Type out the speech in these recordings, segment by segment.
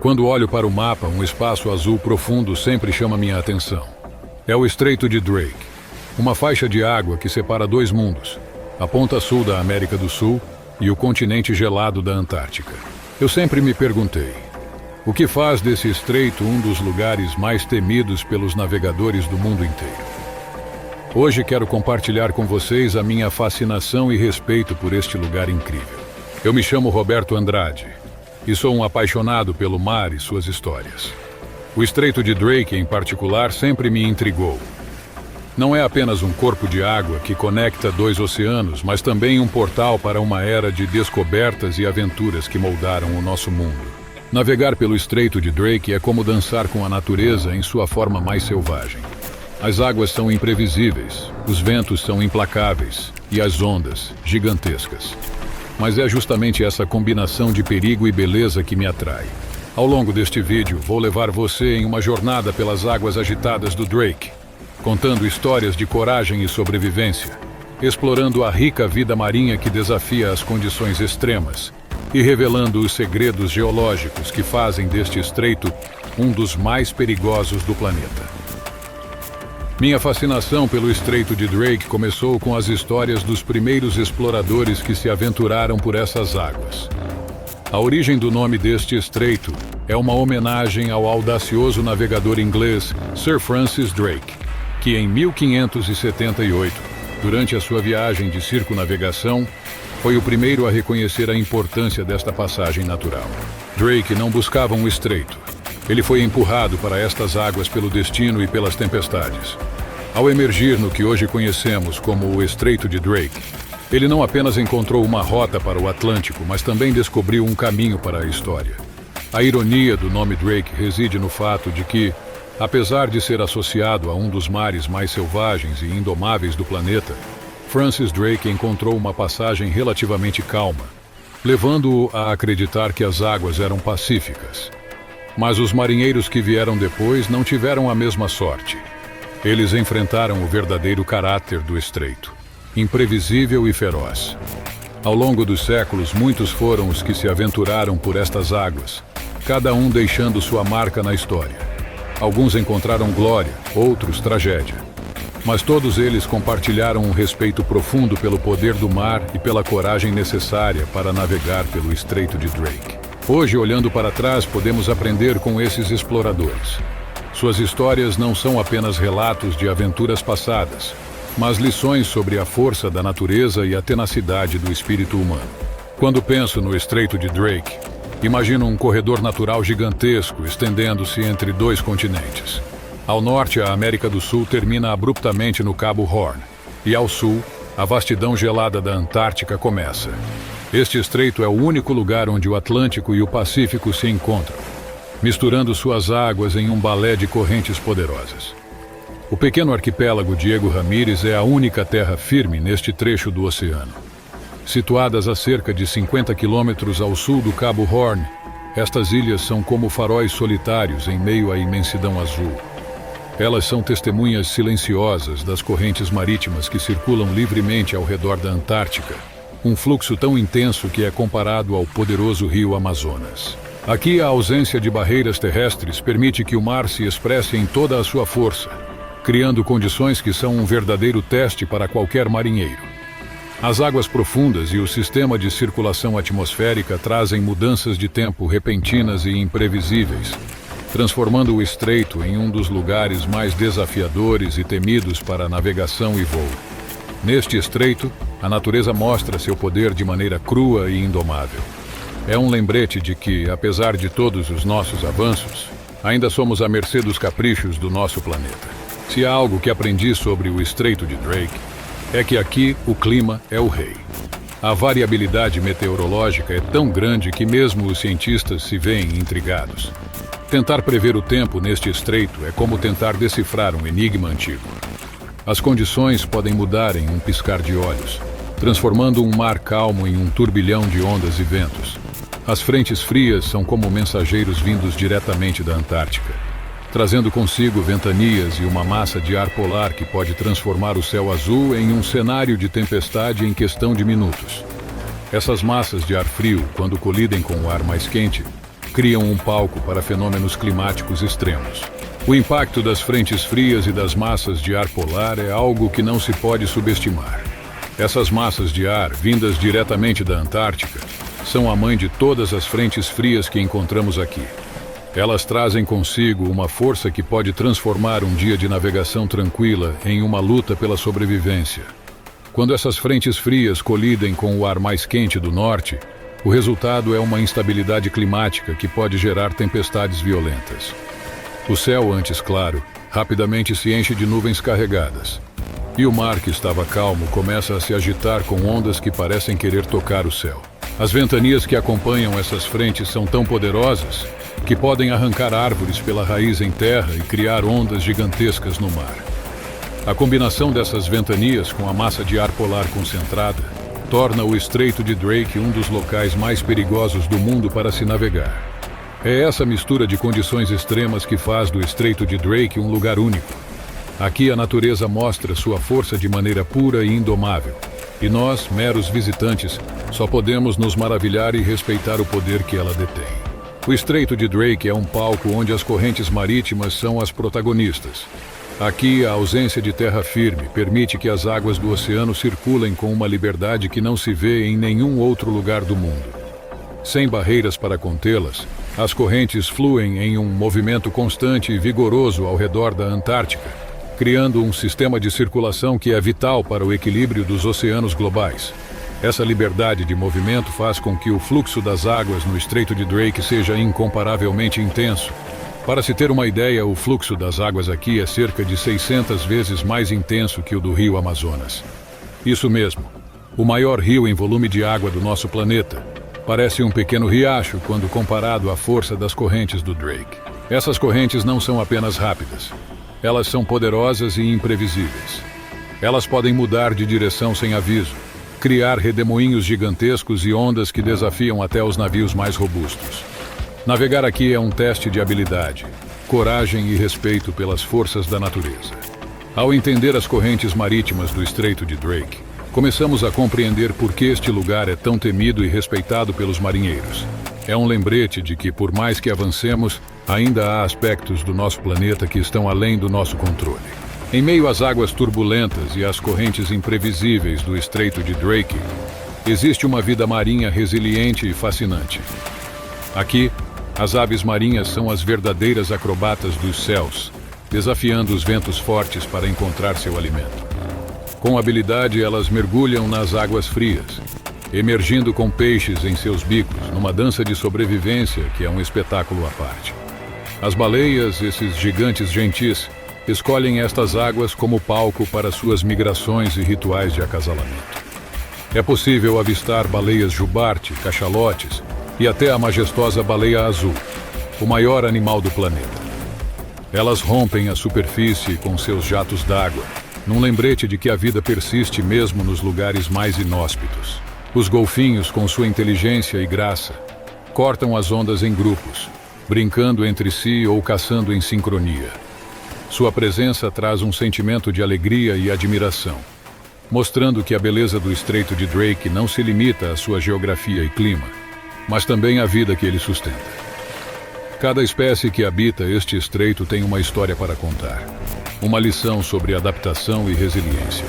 Quando olho para o mapa, um espaço azul profundo sempre chama minha atenção. É o Estreito de Drake, uma faixa de água que separa dois mundos, a ponta sul da América do Sul e o continente gelado da Antártica. Eu sempre me perguntei, o que faz desse estreito um dos lugares mais temidos pelos navegadores do mundo inteiro? Hoje quero compartilhar com vocês a minha fascinação e respeito por este lugar incrível. Eu me chamo Roberto Andrade e sou um apaixonado pelo mar e suas histórias. O Estreito de Drake, em particular, sempre me intrigou. Não é apenas um corpo de água que conecta dois oceanos, mas também um portal para uma era de descobertas e aventuras que moldaram o nosso mundo. Navegar pelo Estreito de Drake é como dançar com a natureza em sua forma mais selvagem. As águas são imprevisíveis, os ventos são implacáveis e as ondas gigantescas. Mas é justamente essa combinação de perigo e beleza que me atrai. Ao longo deste vídeo, vou levar você em uma jornada pelas águas agitadas do Drake, contando histórias de coragem e sobrevivência, explorando a rica vida marinha que desafia as condições extremas e revelando os segredos geológicos que fazem deste estreito um dos mais perigosos do planeta. Minha fascinação pelo Estreito de Drake começou com as histórias dos primeiros exploradores que se aventuraram por essas águas. A origem do nome deste estreito é uma homenagem ao audacioso navegador inglês Sir Francis Drake, que em 1578, durante a sua viagem de circunnavegação, foi o primeiro a reconhecer a importância desta passagem natural. Drake não buscava um estreito. Ele foi empurrado para estas águas pelo destino e pelas tempestades. Ao emergir no que hoje conhecemos como o Estreito de Drake, ele não apenas encontrou uma rota para o Atlântico, mas também descobriu um caminho para a história. A ironia do nome Drake reside no fato de que, apesar de ser associado a um dos mares mais selvagens e indomáveis do planeta, Francis Drake encontrou uma passagem relativamente calma, levando-o a acreditar que as águas eram pacíficas. Mas os marinheiros que vieram depois não tiveram a mesma sorte. Eles enfrentaram o verdadeiro caráter do estreito, imprevisível e feroz. Ao longo dos séculos, muitos foram os que se aventuraram por estas águas, cada um deixando sua marca na história. Alguns encontraram glória, outros tragédia. Mas todos eles compartilharam um respeito profundo pelo poder do mar e pela coragem necessária para navegar pelo Estreito de Drake. Hoje, olhando para trás, podemos aprender com esses exploradores. Suas histórias não são apenas relatos de aventuras passadas, mas lições sobre a força da natureza e a tenacidade do espírito humano. Quando penso no Estreito de Drake, imagino um corredor natural gigantesco estendendo-se entre dois continentes. Ao norte, a América do Sul termina abruptamente no Cabo Horn, e ao sul, a vastidão gelada da Antártica começa. Este estreito é o único lugar onde o Atlântico e o Pacífico se encontram, misturando suas águas em um balé de correntes poderosas. O pequeno arquipélago Diego Ramírez é a única terra firme neste trecho do oceano. Situadas a cerca de 50 quilômetros ao sul do Cabo Horn, estas ilhas são como faróis solitários em meio à imensidão azul. Elas são testemunhas silenciosas das correntes marítimas que circulam livremente ao redor da Antártica, um fluxo tão intenso que é comparado ao poderoso rio Amazonas. Aqui, a ausência de barreiras terrestres permite que o mar se expresse em toda a sua força, criando condições que são um verdadeiro teste para qualquer marinheiro. As águas profundas e o sistema de circulação atmosférica trazem mudanças de tempo repentinas e imprevisíveis, transformando o estreito em um dos lugares mais desafiadores e temidos para navegação e voo. Neste estreito, a natureza mostra seu poder de maneira crua e indomável. É um lembrete de que, apesar de todos os nossos avanços, ainda somos à mercê dos caprichos do nosso planeta. Se há algo que aprendi sobre o Estreito de Drake, é que aqui o clima é o rei. A variabilidade meteorológica é tão grande que mesmo os cientistas se veem intrigados. Tentar prever o tempo neste estreito é como tentar decifrar um enigma antigo. As condições podem mudar em um piscar de olhos, transformando um mar calmo em um turbilhão de ondas e ventos. As frentes frias são como mensageiros vindos diretamente da Antártica, trazendo consigo ventanias e uma massa de ar polar que pode transformar o céu azul em um cenário de tempestade em questão de minutos. Essas massas de ar frio, quando colidem com o ar mais quente, criam um palco para fenômenos climáticos extremos. O impacto das frentes frias e das massas de ar polar é algo que não se pode subestimar. Essas massas de ar, vindas diretamente da Antártica, são a mãe de todas as frentes frias que encontramos aqui. Elas trazem consigo uma força que pode transformar um dia de navegação tranquila em uma luta pela sobrevivência. Quando essas frentes frias colidem com o ar mais quente do norte, o resultado é uma instabilidade climática que pode gerar tempestades violentas. O céu, antes claro, rapidamente se enche de nuvens carregadas. E o mar, que estava calmo, começa a se agitar com ondas que parecem querer tocar o céu. As ventanias que acompanham essas frentes são tão poderosas que podem arrancar árvores pela raiz em terra e criar ondas gigantescas no mar. A combinação dessas ventanias com a massa de ar polar concentrada torna o Estreito de Drake um dos locais mais perigosos do mundo para se navegar. É essa mistura de condições extremas que faz do Estreito de Drake um lugar único. Aqui a natureza mostra sua força de maneira pura e indomável, e nós, meros visitantes, só podemos nos maravilhar e respeitar o poder que ela detém. O Estreito de Drake é um palco onde as correntes marítimas são as protagonistas. Aqui, a ausência de terra firme permite que as águas do oceano circulem com uma liberdade que não se vê em nenhum outro lugar do mundo. Sem barreiras para contê-las, as correntes fluem em um movimento constante e vigoroso ao redor da Antártica, criando um sistema de circulação que é vital para o equilíbrio dos oceanos globais. Essa liberdade de movimento faz com que o fluxo das águas no Estreito de Drake seja incomparavelmente intenso. Para se ter uma ideia, o fluxo das águas aqui é cerca de 600 vezes mais intenso que o do rio Amazonas. Isso mesmo, o maior rio em volume de água do nosso planeta. Parece um pequeno riacho quando comparado à força das correntes do Drake. Essas correntes não são apenas rápidas. Elas são poderosas e imprevisíveis. Elas podem mudar de direção sem aviso, criar redemoinhos gigantescos e ondas que desafiam até os navios mais robustos. Navegar aqui é um teste de habilidade, coragem e respeito pelas forças da natureza. Ao entender as correntes marítimas do Estreito de Drake, começamos a compreender por que este lugar é tão temido e respeitado pelos marinheiros. É um lembrete de que, por mais que avancemos, ainda há aspectos do nosso planeta que estão além do nosso controle. Em meio às águas turbulentas e às correntes imprevisíveis do Estreito de Drake, existe uma vida marinha resiliente e fascinante. Aqui, as aves marinhas são as verdadeiras acrobatas dos céus, desafiando os ventos fortes para encontrar seu alimento. Com habilidade, elas mergulham nas águas frias, emergindo com peixes em seus bicos, numa dança de sobrevivência que é um espetáculo à parte. As baleias, esses gigantes gentis, escolhem estas águas como palco para suas migrações e rituais de acasalamento. É possível avistar baleias jubarte, cachalotes e até a majestosa baleia azul, o maior animal do planeta. Elas rompem a superfície com seus jatos d'água, num lembrete de que a vida persiste mesmo nos lugares mais inóspitos. Os golfinhos, com sua inteligência e graça, cortam as ondas em grupos, brincando entre si ou caçando em sincronia. Sua presença traz um sentimento de alegria e admiração, mostrando que a beleza do Estreito de Drake não se limita à sua geografia e clima, mas também à vida que ele sustenta. Cada espécie que habita este estreito tem uma história para contar, uma lição sobre adaptação e resiliência.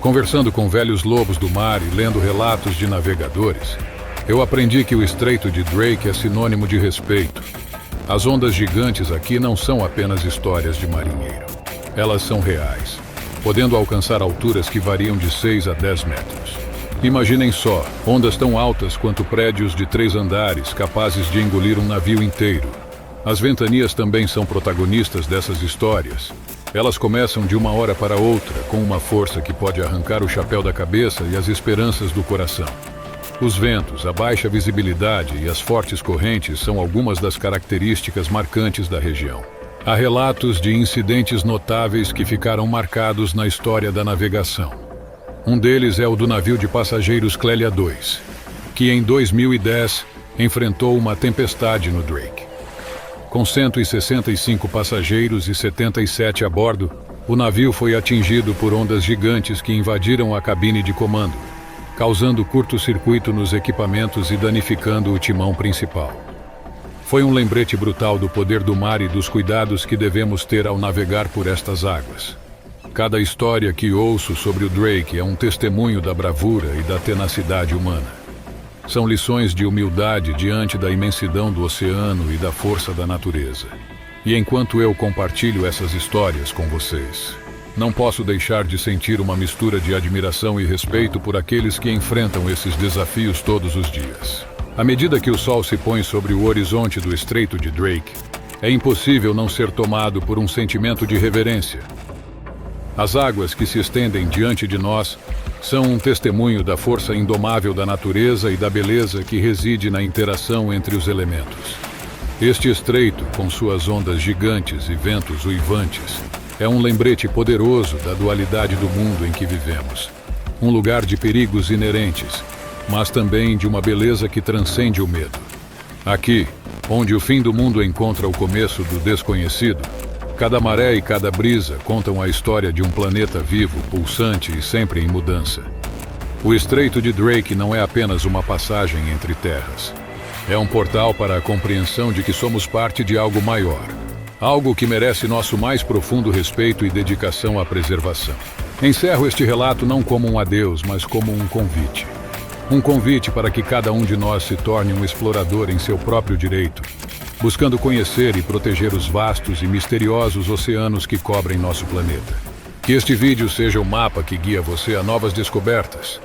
Conversando com velhos lobos do mar e lendo relatos de navegadores, eu aprendi que o Estreito de Drake é sinônimo de respeito. As ondas gigantes aqui não são apenas histórias de marinheiro. Elas são reais, podendo alcançar alturas que variam de 6 a 10 metros. Imaginem só, ondas tão altas quanto prédios de 3 andares, capazes de engolir um navio inteiro. As ventanias também são protagonistas dessas histórias. Elas começam de uma hora para outra, com uma força que pode arrancar o chapéu da cabeça e as esperanças do coração. Os ventos, a baixa visibilidade e as fortes correntes são algumas das características marcantes da região. Há relatos de incidentes notáveis que ficaram marcados na história da navegação. Um deles é o do navio de passageiros Clélia II, que em 2010 enfrentou uma tempestade no Drake. Com 165 passageiros e 77 a bordo, o navio foi atingido por ondas gigantes que invadiram a cabine de comando, causando curto-circuito nos equipamentos e danificando o timão principal. Foi um lembrete brutal do poder do mar e dos cuidados que devemos ter ao navegar por estas águas. Cada história que ouço sobre o Drake é um testemunho da bravura e da tenacidade humana. São lições de humildade diante da imensidão do oceano e da força da natureza. E enquanto eu compartilho essas histórias com vocês, não posso deixar de sentir uma mistura de admiração e respeito por aqueles que enfrentam esses desafios todos os dias. À medida que o sol se põe sobre o horizonte do Estreito de Drake, é impossível não ser tomado por um sentimento de reverência. As águas que se estendem diante de nós são um testemunho da força indomável da natureza e da beleza que reside na interação entre os elementos. Este estreito, com suas ondas gigantes e ventos uivantes, é um lembrete poderoso da dualidade do mundo em que vivemos. Um lugar de perigos inerentes, mas também de uma beleza que transcende o medo. Aqui, onde o fim do mundo encontra o começo do desconhecido, cada maré e cada brisa contam a história de um planeta vivo, pulsante e sempre em mudança. O Estreito de Drake não é apenas uma passagem entre terras. É um portal para a compreensão de que somos parte de algo maior. Algo que merece nosso mais profundo respeito e dedicação à preservação. Encerro este relato não como um adeus, mas como um convite. Um convite para que cada um de nós se torne um explorador em seu próprio direito, buscando conhecer e proteger os vastos e misteriosos oceanos que cobrem nosso planeta. Que este vídeo seja o mapa que guia você a novas descobertas,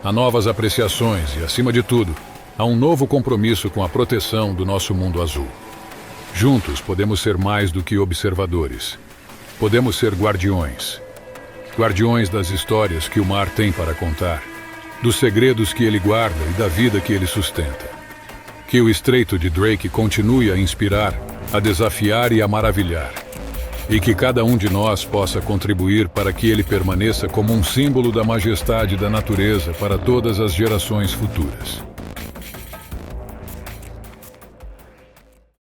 a novas apreciações e, acima de tudo, a um novo compromisso com a proteção do nosso mundo azul. Juntos podemos ser mais do que observadores. Podemos ser guardiões. Guardiões das histórias que o mar tem para contar, dos segredos que ele guarda e da vida que ele sustenta. Que o Estreito de Drake continue a inspirar, a desafiar e a maravilhar. E que cada um de nós possa contribuir para que ele permaneça como um símbolo da majestade da natureza para todas as gerações futuras.